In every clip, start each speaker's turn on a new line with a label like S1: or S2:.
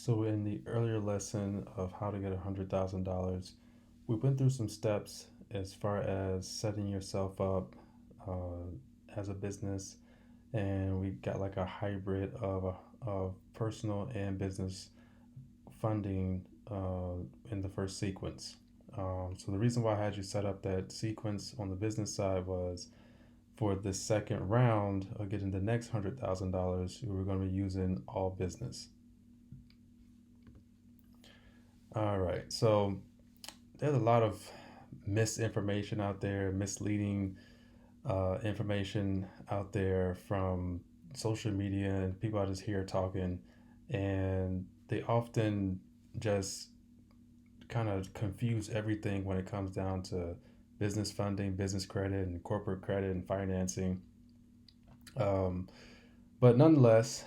S1: So, in the earlier lesson of how to get $100,000, we went through some steps as far as setting yourself up as a business, and we got like a hybrid of personal and business funding in the first sequence. So, the reason why I had you set up that sequence on the business side was for the second round of getting the next $100,000, we were going to be using all business. All right, so there's a lot of misinformation out there, misleading information out there from social media, and people are just here talking, and they often just kind of confuse everything when it comes down to business funding, business credit, and corporate credit and financing. Um, but nonetheless,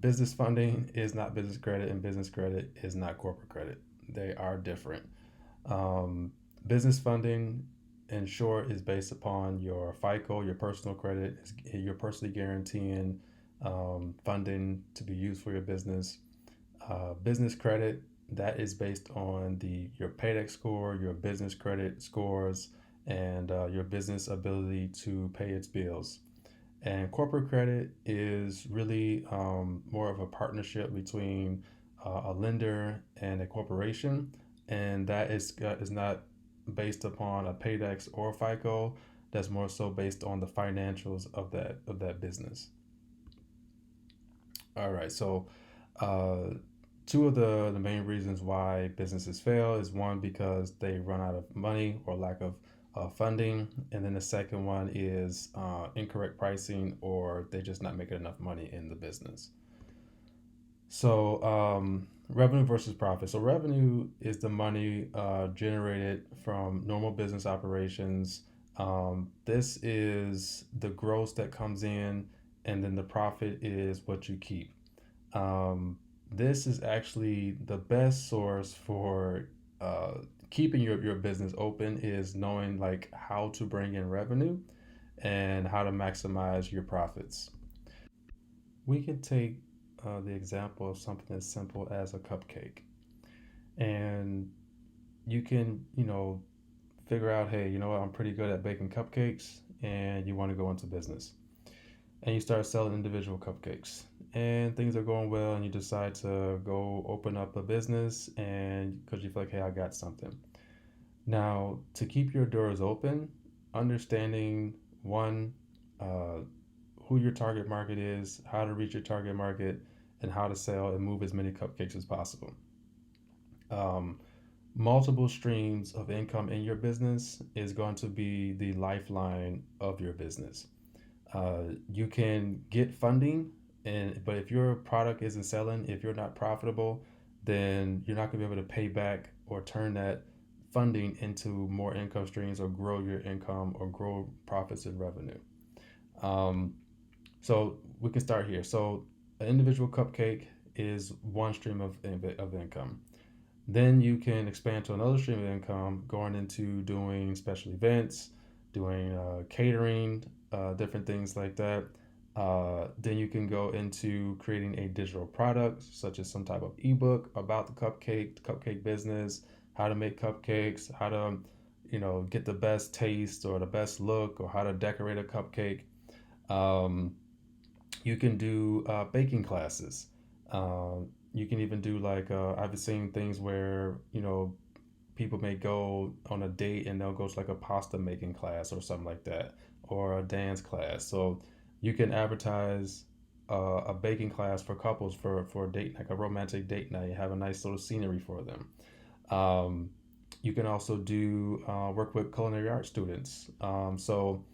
S1: business funding is not business credit, and business credit is not corporate credit. They are different. Um, Business funding, in short, is based upon your FICO, your personal credit. You're personally guaranteeing funding to be used for your business. Business credit, that is based on your paydex score, your business credit scores, and your business ability to pay its bills. And corporate credit is really more of a partnership between a lender and a corporation, and that is not based upon a Paydex or FICO. That's more so based on the financials of that business. All right, so uh, two of the main reasons why businesses fail is one because they run out of money or lack of funding, and then the second one is incorrect pricing or they just not making enough money in the business. So revenue versus profit. So revenue is the money generated from normal business operations. This is the gross that comes in, and then the profit is what you keep. Um, this is actually the best source for uh, keeping your business open is knowing like how to bring in revenue and how to maximize your profits. We can take the example of something as simple as a cupcake, and you can figure out, hey, you know what, I'm pretty good at baking cupcakes, and you want to go into business. And you start selling individual cupcakes and things are going well and you decide to go open up a business and because you feel like, hey, I got something. Now, to keep your doors open, understanding one, uh, who your target market is, how to reach your target market, and how to sell and move as many cupcakes as possible. um, Multiple streams of income in your business is going to be the lifeline of your business. You can get funding, and but if your product isn't selling, if you're not profitable, then you're not going to be able to pay back or turn that funding into more income streams or grow your income or grow profits and revenue. Um, so we can start here. So an individual cupcake is one stream of income. Then you can expand to another stream of income, going into doing special events, doing catering, different things like that. Then you can go into creating a digital product, such as some type of ebook about the cupcake business, how to make cupcakes, how to, get the best taste or the best look, or how to decorate a cupcake. Um, you can do baking classes. You can even do like I've seen things where people may go on a date and they'll go to like a pasta making class or something like that, or a dance class. So you can advertise a baking class for couples for a date, like a romantic date night. Have a nice little scenery for them. Um, you can also do work with culinary art students. So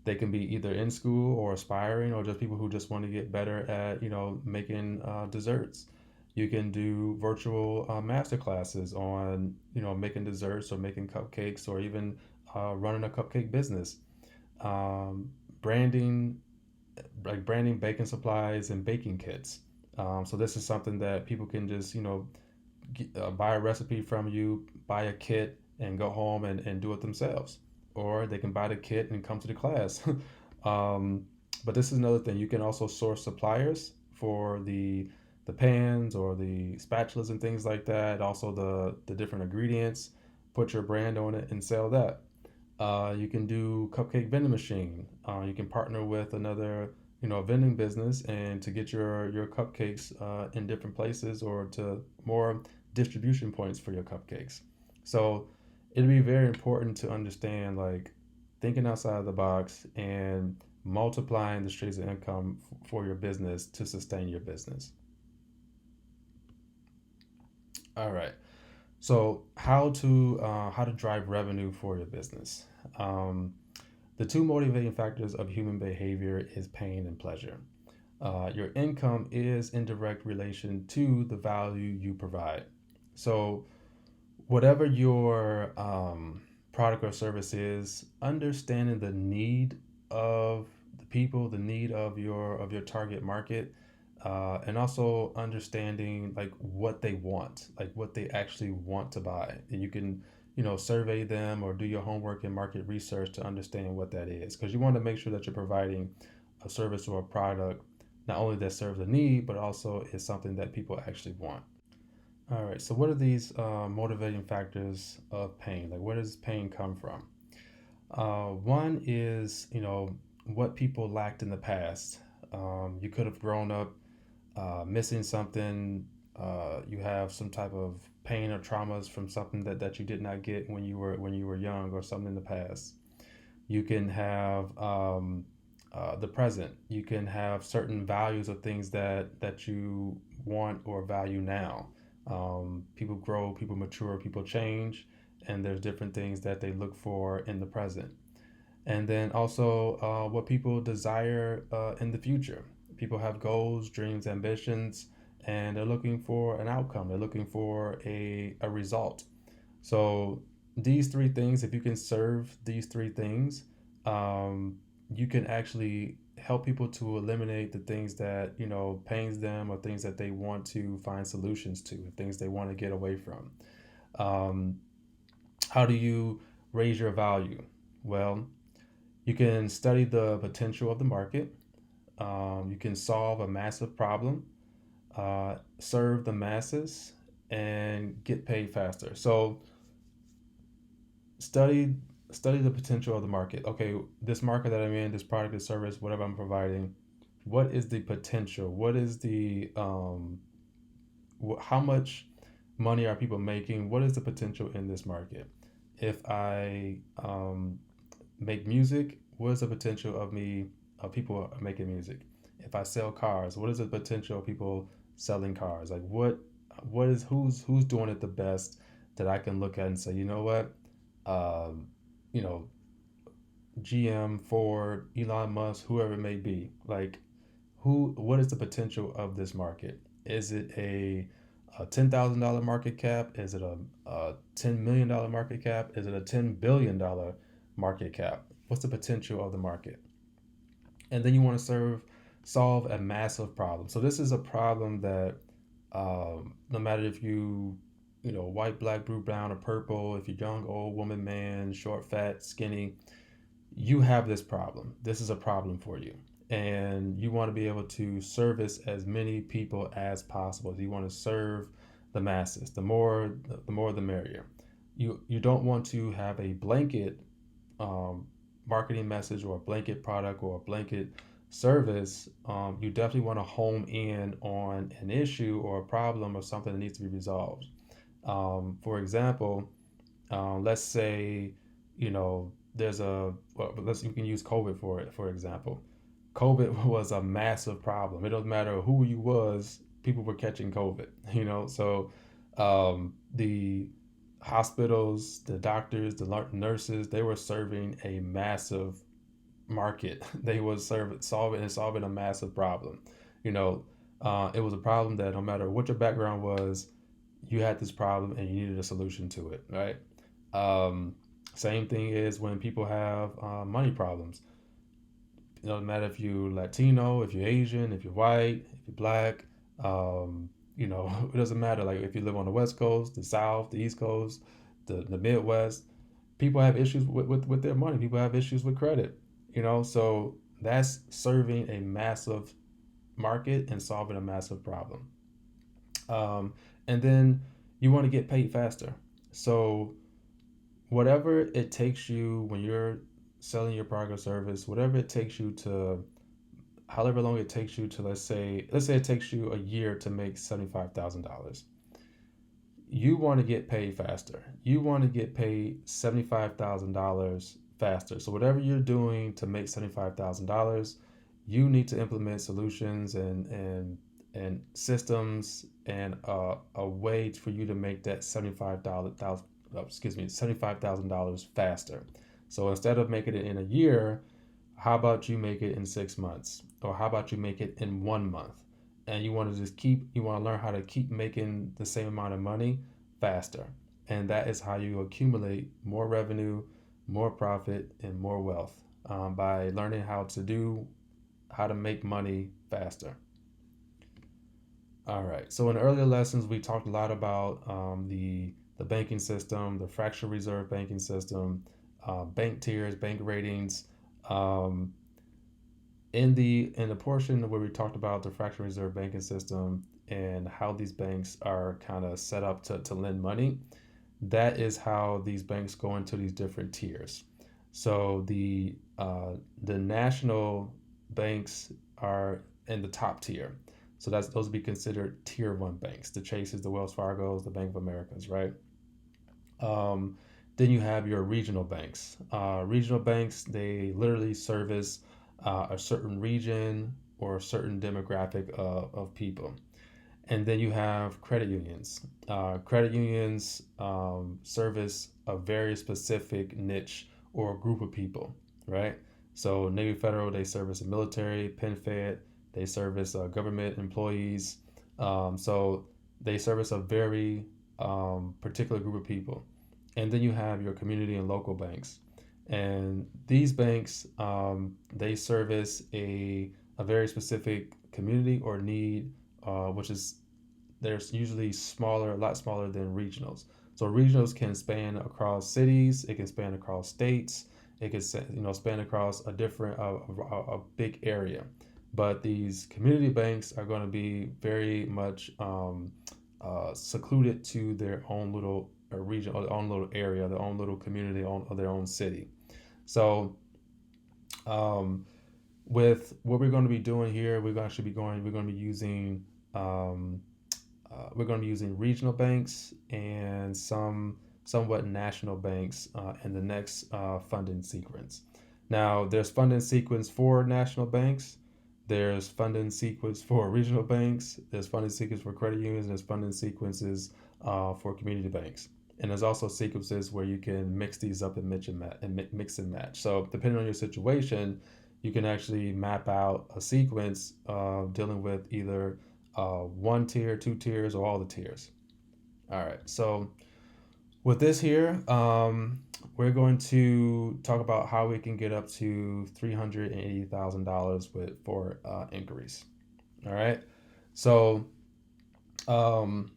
S1: they can be either in school or aspiring or just people who just want to get better at making desserts. You can do virtual master classes on making desserts or making cupcakes or even running a cupcake business. um, Branding, like branding baking supplies and baking kits. So this is something that people can just buy a recipe from you, buy a kit, and go home and do it themselves. Or they can buy the kit and come to the class. um, but this is another thing. You can also source suppliers for the the pans or the spatulas and things like that. Also the different ingredients. Put your brand on it and sell that. You can do cupcake vending machine. You can partner with another, vending business and to get your cupcakes in different places or to more distribution points for your cupcakes. So it'd be very important to understand like thinking outside of the box and multiplying the streams of income for your business to sustain your business. All right. So how to drive revenue for your business? Um, the two motivating factors of human behavior is pain and pleasure. Your income is in direct relation to the value you provide. So whatever your product or service is, understanding the need of the people, the need of your target market, and also understanding like what they want, like what they actually want to buy, and you can survey them or do your homework and market research to understand what that is, because you want to make sure that you're providing a service or a product not only that serves a need but also is something that people actually want. All right, so what are these motivating factors of pain? Like, where does pain come from? One is, what people lacked in the past. You could have grown up missing something. You have some type of pain or traumas from something that you did not get when you were young or something in the past. You can have the present. You can have certain values of things that you want or value now. People grow, people mature, people change, and there's different things that they look for in the present. And then also what people desire in the future. People have goals, dreams, ambitions, and they're looking for an outcome. They're looking for a result. So these three things, if you can serve these three things, um, you can actually help people to eliminate the things that pains them or things that they want to find solutions to, things they want to get away from. Um, how do you raise your value? Well, you can study the potential of the market. You can solve a massive problem, serve the masses, and get paid faster. So study study the potential of the market. Okay, this market that I'm in, this product, this service, whatever I'm providing, what is the potential? What is the how much money are people making? What is the potential in this market? If I make music, what is the potential of me of people making music? If I sell cars, what is the potential of people selling cars? Like what is who's doing it the best that I can look at and say, you know what, um, you know, GM, Ford, Elon Musk, whoever it may be, like what is the potential of this market? Is it a $10,000 market cap? Is it a $10 million market cap? Is it a $10 billion market cap? What's the potential of the market? And then you want to solve a massive problem. So this is a problem that no matter if white, black, blue, brown, or purple, if you're young, old, woman, man, short, fat, skinny, you have this problem. This is a problem for you. And you want to be able to service as many people as possible. You want to serve the masses. The more the merrier. You don't want to have a blanket um, marketing message or a blanket product or a blanket service. You definitely want to home in on an issue or a problem or something that needs to be resolved. For example, let's say there's let's you can use COVID for it. For example, COVID was a massive problem. It doesn't matter who you was, people were catching COVID. So the hospitals, the doctors, the nurses, they were serving a massive market. They was solving a massive problem. You know, it was a problem that no matter what your background was, you had this problem and you needed a solution to it, right? Um, Same thing is when people have money problems. It doesn't matter if you're Latino, if you're Asian, if you're white, if you're black. It doesn't matter. Like if you live on the West Coast, the South, the East Coast, the Midwest, people have issues with their money. People have issues with credit. So that's serving a massive market and solving a massive problem. Um, and then you want to get paid faster. So whatever it takes you when you're selling your product or service, whatever it takes you to, however long it takes you to, let's say it takes you a year to make $75,000. You want to get paid faster. You want to get paid $75,000 faster. So whatever you're doing to make $75,000, you need to implement solutions and systems and a way for you to make that $75,000 faster. So instead of making it in a year, how about you make it in 6 months? Or how about you make it in 1 month? And you want to learn how to keep making the same amount of money faster. And that is how you accumulate more revenue, more profit, and more wealth, by learning how to make money faster. All right. So in earlier lessons, we talked a lot about the banking system, the fractional reserve banking system, bank tiers, bank ratings. Um, in the portion where we talked about the fractional reserve banking system and how these banks are kind of set up to lend money, that is how these banks go into these different tiers. So the national banks are in the top tier. So those would be considered tier one banks, the Chases, the Wells Fargo's, the Bank of Americas, right? Um, then you have your regional banks. Regional banks, they literally service a certain region or a certain demographic of people. And then you have credit unions. Credit unions service a very specific niche or group of people, right? So Navy Federal, they service the military. PenFed, they service government employees. So they service a very particular group of people. And then you have your community and local banks. And these banks, they service a very specific community or need, which is there's usually smaller, a lot smaller than regionals. So regionals can span across cities, it can span across states, it can span across a big area. But these community banks are going to be very much secluded to their own little region or their own little area, their own little community, or their own city. So um, with what we're going to be doing here, we're going to be using um, regional banks and some somewhat national banks in the next funding sequence. Now, there's funding sequence for national banks. There's funding sequence for regional banks. There's funding sequence for credit unions. And there's funding sequences for community banks. And there's also sequences where you can mix these up and mix and match. So depending on your situation, you can actually map out a sequence dealing with either one tier, two tiers, or all the tiers. All right. So with this here, we're going to talk about how we can get up to $380,000 for inquiries. All right. So um,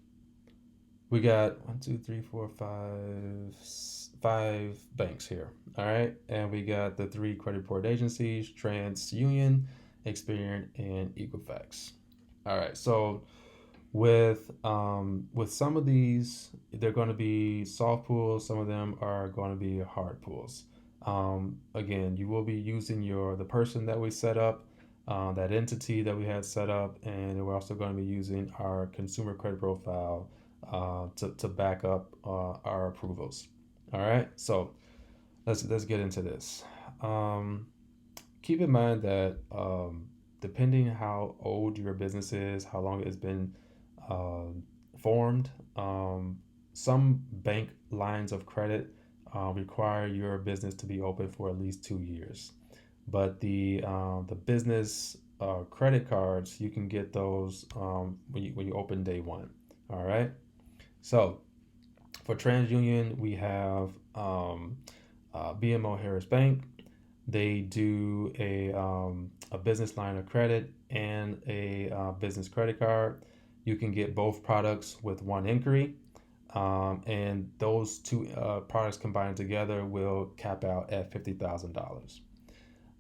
S1: we got one, two, three, four, five banks here. All right, and we got the three credit report agencies: TransUnion, Experian, and Equifax. All right, so with some of these, they're going to be soft pools. Some of them are going to be hard pools. Again, you will be using the person that we set up, that entity that we had set up, and we're also going to be using our consumer credit profile to back up our approvals. All right, so let's get into this. Um, Keep in mind that depending how old your business is, how long it's been um, formed, some bank lines of credit require your business to be open for at least 2 years. But the business credit cards, you can get those when you open day one. All right. So for TransUnion, we have BMO Harris Bank. They do a business line of credit and a business credit card. You can get both products with one inquiry, and those two products combined together will cap out at $50,000.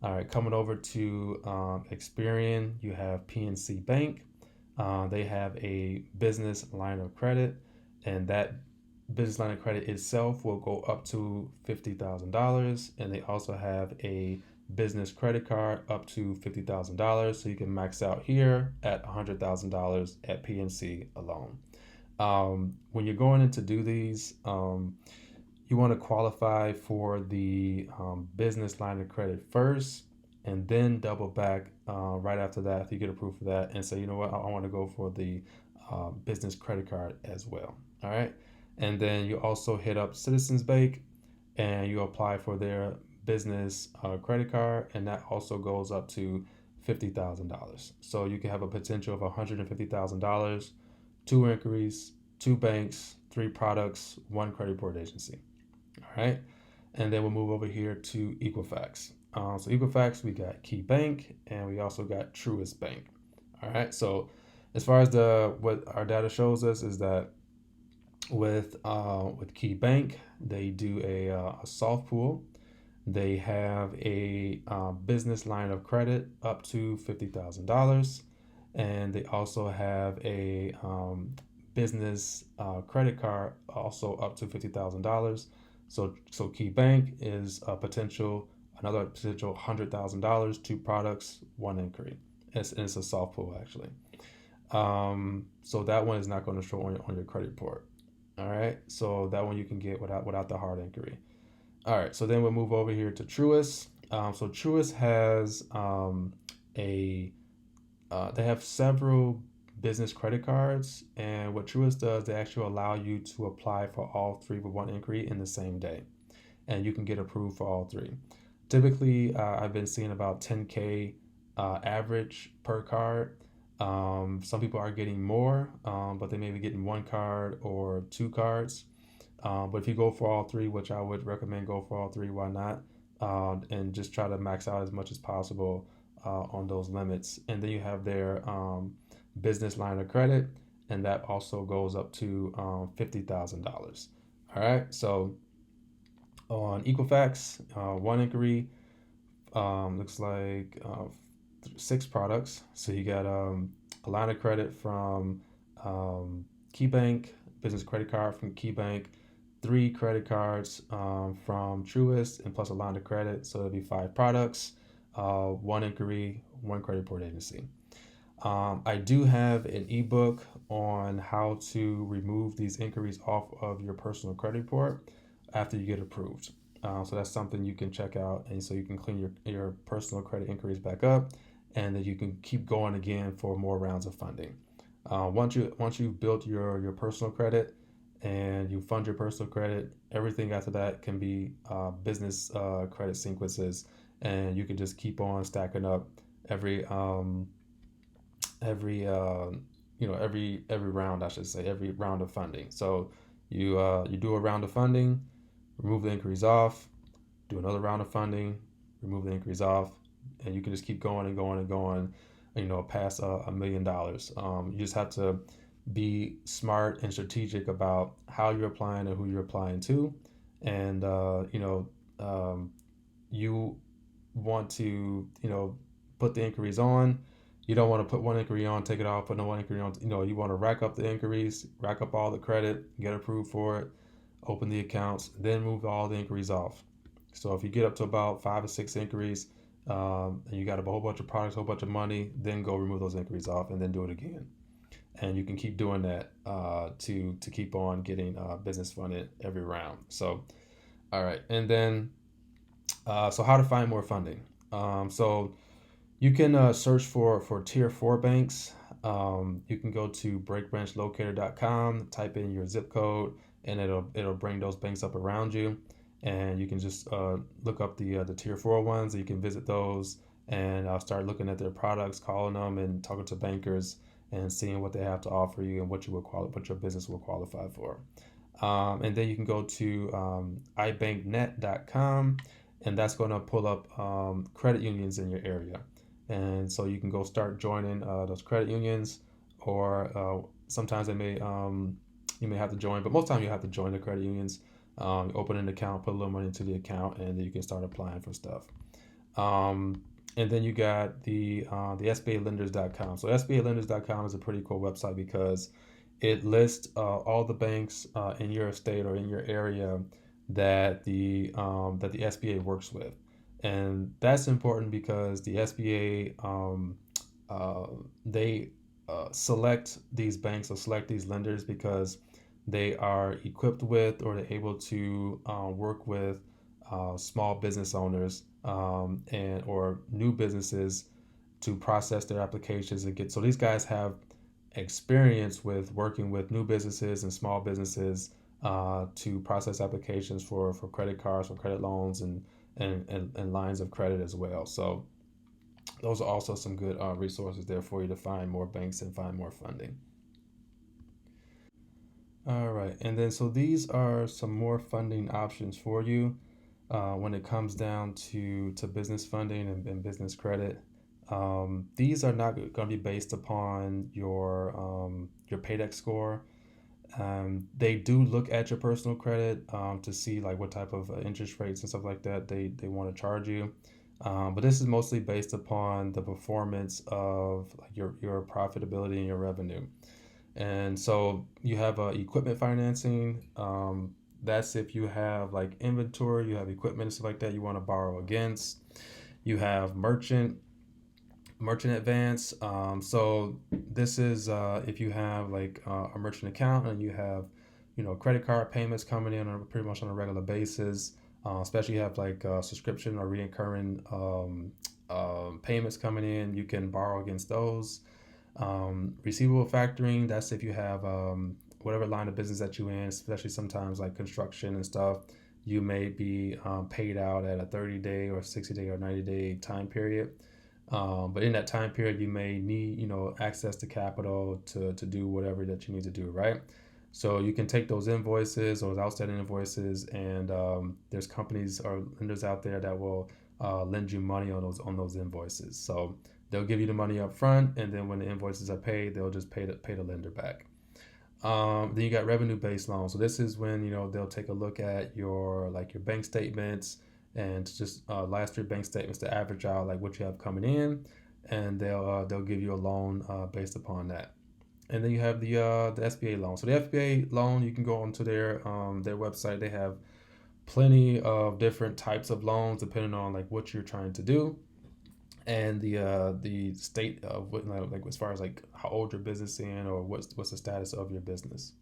S1: All right, coming over to Experian, you have PNC Bank. They have a business line of credit, and that business line of credit itself will go up to $50,000. And they also have a business credit card up to $50,000. So you can max out here at $100,000 at PNC alone. When you're going in to do these, you want to qualify for the business line of credit first, and then double back right after that if you get approved for that, and say, you know what, I want to go for the business credit card as well. All right, and then you also hit up Citizens Bank, and you apply for their business credit card, and that also goes up to $50,000. So you can have a potential of $150,000, two inquiries, two banks, three products, one credit report agency. All right, and then we'll move over here to Equifax. So Equifax, we got Key Bank, and we also got Truist Bank. All right, so as far as what our data shows us is that with Key Bank, they do a soft pool. They have a business line of credit up to $50,000, and they also have a business credit card also up to $50,000. So Key Bank is another potential $100,000, two products, one inquiry. It's a soft pull actually. So that one is not going to show on your credit report. All right, so that one you can get without the hard inquiry. All right, so then we'll move over here to Truist. So Truist has they have several business credit cards, and what Truist does, they actually allow you to apply for all three with one inquiry in the same day, and you can get approved for all three. Typically, I've been seeing about 10K average per card. Some people are getting more, but they may be getting one card or two cards. But if you go for all three, which I would recommend, go for all three, why not? And just try to max out as much as possible on those limits. And then you have their business line of credit, and that also goes up to $50,000. All right, so on Equifax, one inquiry looks like six products. So you got a line of credit from KeyBank, business credit card from KeyBank, three credit cards from Truist, and plus a line of credit. So it'll be five products, one inquiry, one credit report agency. I do have an ebook on how to remove these inquiries off of your personal credit report after you get approved. So that's something you can check out, and so you can clean your personal credit inquiries back up, and then you can keep going again for more rounds of funding. Once you've built your personal credit and you fund your personal credit, everything after that can be business credit sequences, and you can just keep on stacking up every every round, I should say, every round of funding. So you do a round of funding, remove the inquiries off, do another round of funding, remove the inquiries off, and you can just keep going and going and going, past $1 million. You just have to be smart and strategic about how you're applying and who you're applying to, and you want to put the inquiries on. You don't want to put one inquiry on, take it off, put no one inquiry on. You want to rack up the inquiries, rack up all the credit, get approved for it, open the accounts, then move all the inquiries off. So if you get up to about 5 or 6 inquiries, and you got a whole bunch of products, a whole bunch of money, then go remove those inquiries off and then do it again. And you can keep doing that to keep on getting business funded every round. So, all right, and then so how to find more funding. So you can search for Tier 4 banks. You can go to breakbranchlocator.com, type in your zip code, and it'll bring those banks up around you. And you can just look up the Tier 4 ones. You can visit those and start looking at their products, calling them, and talking to bankers and seeing what they have to offer you and what your business will qualify for. And then you can go to ibanknet.com, and that's going to pull up credit unions in your area. And so you can go start joining those credit unions, or sometimes you may have to join, but most time you have to join the credit unions. Open an account, put a little money into the account, and then you can start applying for stuff. And then you got the SBAlenders.com. So SBAlenders.com is a pretty cool website because it lists all the banks in your state or in your area that the SBA works with, and that's important because the SBA uh, they select these banks or select these lenders because they are equipped with or they're able to work with small business owners and or new businesses to process their applications and get. So these guys have experience with working with new businesses and small businesses to process applications for credit cards, for credit loans, and lines of credit as well. So those are also some good resources there for you to find more banks and find more funding. All right, and then so these are some more funding options for you when it comes down to business funding and business credit. These are not going to be based upon your PAYDEX score. They do look at your personal credit to see like what type of interest rates and stuff like that they want to charge you. But this is mostly based upon the performance of like your profitability and your revenue. And so you have equipment financing. That's if you have like inventory, you have equipment and stuff like that you want to borrow against. You have merchant advance. So this is if you have like a merchant account and you have, credit card payments coming in on pretty much on a regular basis. Especially you have like subscription or reoccurring payments coming in, you can borrow against those. Receivable factoring, that's if you have whatever line of business that you in, especially sometimes like construction and stuff, you may be paid out at a 30-day or 60-day or 90-day time period. But in that time period, you may need, access to capital to do whatever that you need to do, right? So you can take those invoices or those outstanding invoices, and there's companies or lenders out there that will lend you money on those invoices. So they'll give you the money up front, and then when the invoices are paid, they'll just pay the lender back. Then you got revenue-based loans. So this is when they'll take a look at your bank statements and just last year bank statements to average out like what you have coming in, and they'll give you a loan based upon that. And then you have the SBA loan. So the SBA loan, you can go onto their website. They have plenty of different types of loans depending on like what you're trying to do and the state of what like as far as like how old your business is or what's the status of your business.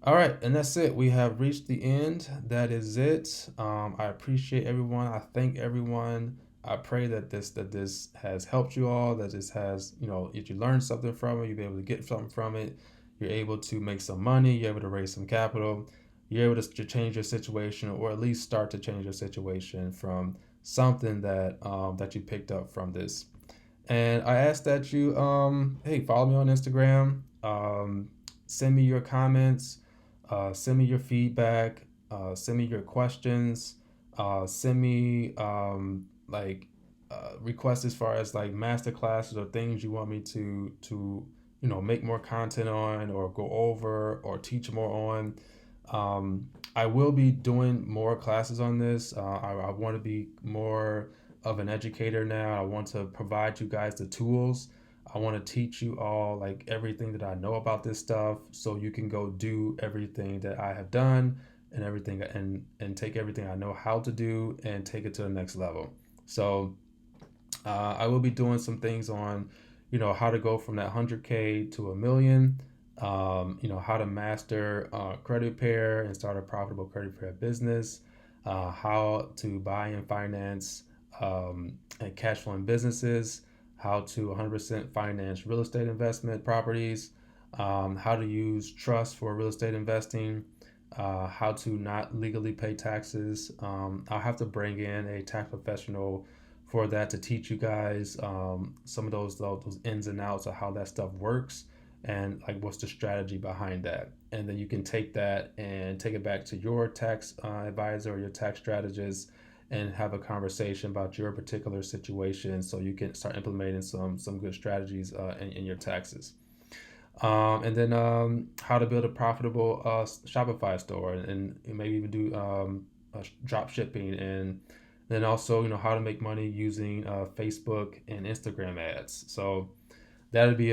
S1: All right, and that's it. We have reached the end. That is it. I appreciate everyone. I thank everyone. I pray that this has helped you all. That this has if you learned something from it, you'll be able to get something from it. You're able to make some money. You're able to raise some capital. You're able to change your situation, or at least start to change your situation from something that you picked up from this. And I ask that you hey, follow me on Instagram. Send me your comments. Send me your feedback. Send me your questions. Send me like requests as far as like master classes or things you want me to make more content on or go over or teach more on. I will be doing more classes on this. I want to be more of an educator now. I want to provide you guys the tools. I want to teach you all like everything that I know about this stuff so you can go do everything that I have done and everything and take everything I know how to do and take it to the next level. So I will be doing some things on, how to go from that 100K to a million. How to master credit repair and start a profitable credit repair business. How to buy and finance and cash flowing businesses. How to 100% finance real estate investment properties. How to use trust for real estate investing. How to not legally pay taxes. I'll have to bring in a tax professional for that to teach you guys some of those ins and outs of how that stuff works and like what's the strategy behind that. And then you can take that and take it back to your tax advisor or your tax strategist and have a conversation about your particular situation so you can start implementing some good strategies in your taxes. And then how to build a profitable Shopify store and maybe even do drop shipping and Then also, how to make money using Facebook and Instagram ads. So that'd be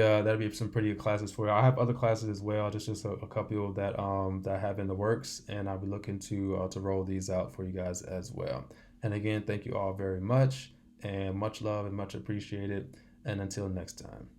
S1: some pretty good classes for you. I have other classes as well, just a couple that I have in the works, and I'll be looking to roll these out for you guys as well. And again, thank you all very much, and much love and much appreciated. And until next time.